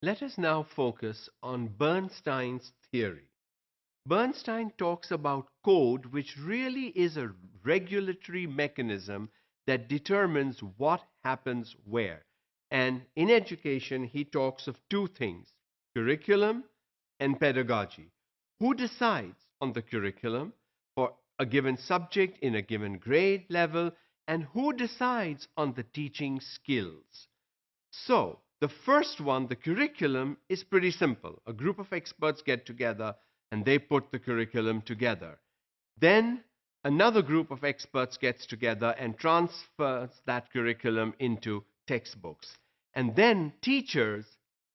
Let us now focus on Bernstein's theory. Bernstein talks about code, which really is a regulatory mechanism that determines what happens where. And in education, he talks of two things: curriculum and pedagogy. Who decides on the curriculum for a given subject in a given grade level, and who decides on the teaching skills? So, the first one, the curriculum, is pretty simple. A group of experts get together and they put the curriculum together. Then another group of experts gets together and transfers that curriculum into textbooks. And then teachers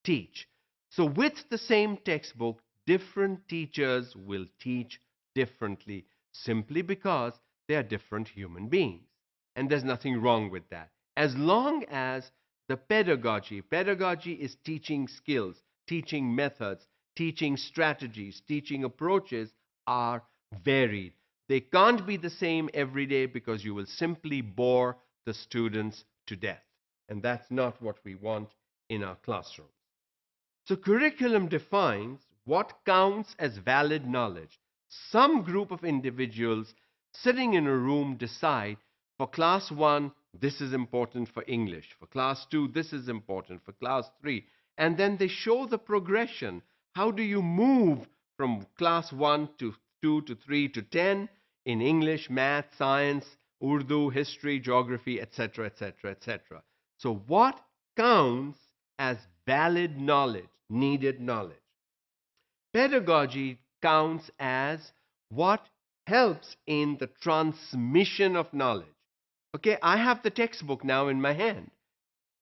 teach. So, with the same textbook, different teachers will teach differently simply because they are different human beings. And there's nothing wrong with that. As long as the pedagogy is teaching skills, teaching methods, teaching strategies, teaching approaches are varied. They can't be the same every day because you will simply bore the students to death. And that's not what we want in our classrooms. So, curriculum defines what counts as valid knowledge. Some group of individuals sitting in a room decide for class 1, this is important for English. For class 2, this is important. For class 3. And then they show the progression. How do you move from class 1 to 2 to 3 to 10 in English, math, science, Urdu, history, geography, etc., etc., etc. So, what counts as valid knowledge, needed knowledge? Pedagogy counts as what helps in the transmission of knowledge. Okay, I have the textbook now in my hand.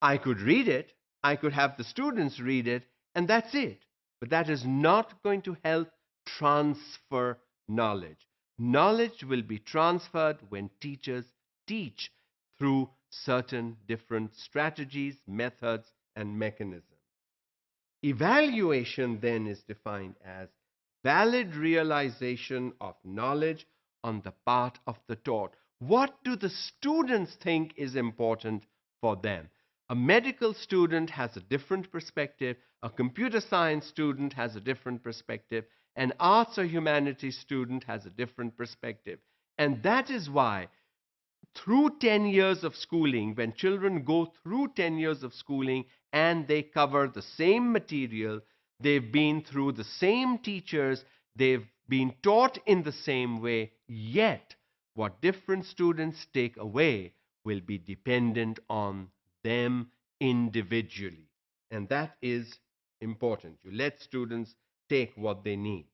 I could read it, I could have the students read it, and that's it. But that is not going to help transfer knowledge. Knowledge will be transferred when teachers teach through certain different strategies, methods, and mechanisms. Evaluation then is defined as valid realization of knowledge on the part of the taught. What do the students think is important for them? A medical student has a different perspective, a computer science student has a different perspective, an arts or humanities student has a different perspective. And that is why through 10 years of schooling, when children go through 10 years of schooling and they cover the same material, they've been through the same teachers, they've been taught in the same way, yet what different students take away will be dependent on them individually. And that is important. You let students take what they need.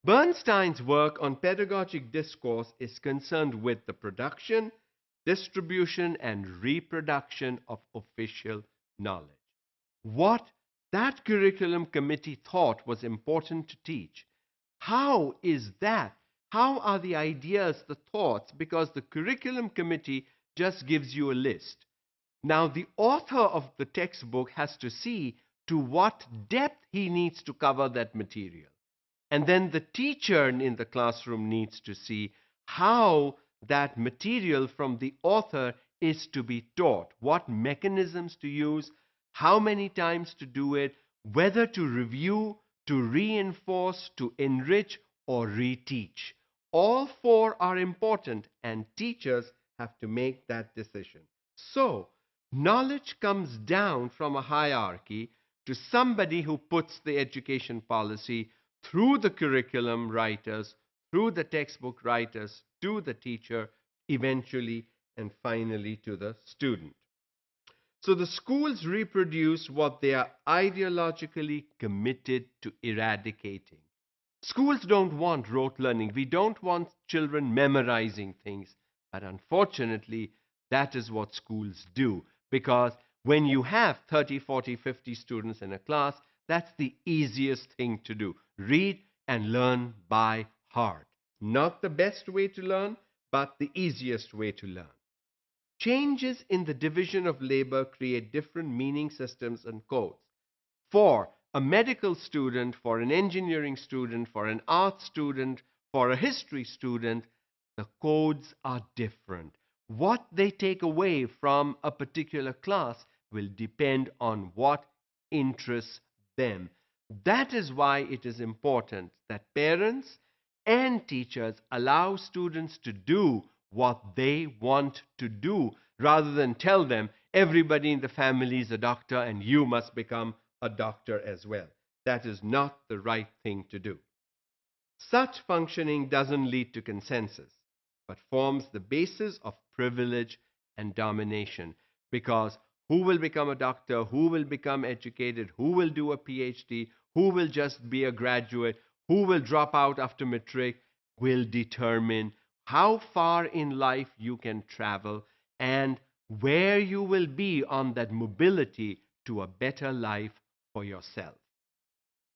Bernstein's work on pedagogic discourse is concerned with the production, distribution, and reproduction of official knowledge. What that curriculum committee thought was important to teach. How is that? How are the ideas, the thoughts? Because the curriculum committee just gives you a list. Now, the author of the textbook has to see to what depth he needs to cover that material. And then the teacher in the classroom needs to see how that material from the author is to be taught, what mechanisms to use, how many times to do it, whether to review, to reinforce, to enrich, or reteach. All four are important, and teachers have to make that decision. So, knowledge comes down from a hierarchy to somebody who puts the education policy through the curriculum writers, through the textbook writers, to the teacher, eventually and finally to the student. So the schools reproduce what they are ideologically committed to eradicating. Schools don't want rote learning. We don't want children memorizing things. But unfortunately, that is what schools do. Because when you have 30, 40, 50 students in a class, that's the easiest thing to do. Read and learn by heart. Not the best way to learn, but the easiest way to learn. Changes in the division of labor create different meaning systems and codes. For a medical student, for an engineering student, for an art student, for a history student, the codes are different. What they take away from a particular class will depend on what interests them. That is why it is important that parents and teachers allow students to do what they want to do rather than tell them everybody in the family is a doctor and you must become a doctor as well. That is not the right thing to do. Such functioning doesn't lead to consensus, but forms the basis of privilege and domination. Because who will become a doctor, who will become educated, who will do a PhD, who will just be a graduate, who will drop out after matric, will determine how far in life you can travel and where you will be on that mobility to a better life for yourself.